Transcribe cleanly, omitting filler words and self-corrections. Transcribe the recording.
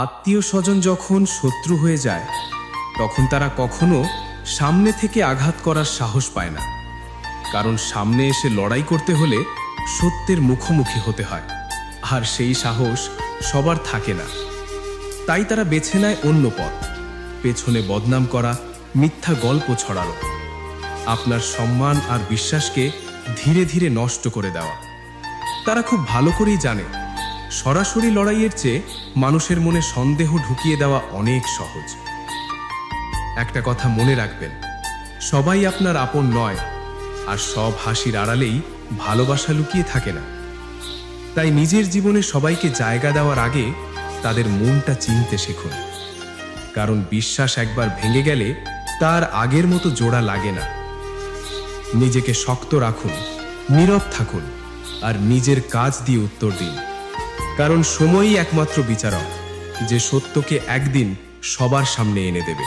আত্মীয় স্বজন যখন শত্রু হয়ে যায় তখন তারা কখনো সামনে থেকে আঘাত করার সাহস পায় না, কারণ সামনে এসে লড়াই করতে হলে সত্যের মুখোমুখি হতে হয়, আর সেই সাহস সবার থাকে না। তাই তারা বেছে নেয় অন্য পথ, পেছনে বদনাম করা, মিথ্যা গল্প ছড়ানো, আপনার সম্মান আর বিশ্বাসকে ধীরে ধীরে নষ্ট করে দেওয়া। তারা খুব ভালো করেই জানে সরাসরি লড়াইয়ের চেয়ে মানুষের মনে সন্দেহ ঢুকিয়ে দেওয়া অনেক সহজ। একটা কথা মনে রাখবেন, সবাই আপনার আপন নয়, আর সব হাসির আড়ালেই ভালোবাসা লুকিয়ে থাকে না। তাই নিজের জীবনে সবাইকে জায়গা দেওয়ার আগে তাদের মনটা চিনতে শিখুন, কারণ বিশ্বাস একবার ভেঙে গেলে তার আগের মতো জোড়া লাগে না। নিজেকে শক্ত রাখুন, নীরব থাকুন, আর নিজের কাজ দিয়ে উত্তর দিন, কারণ সময়ই একমাত্র বিচারক যে সত্যকে একদিন সবার সামনে এনে দেবে।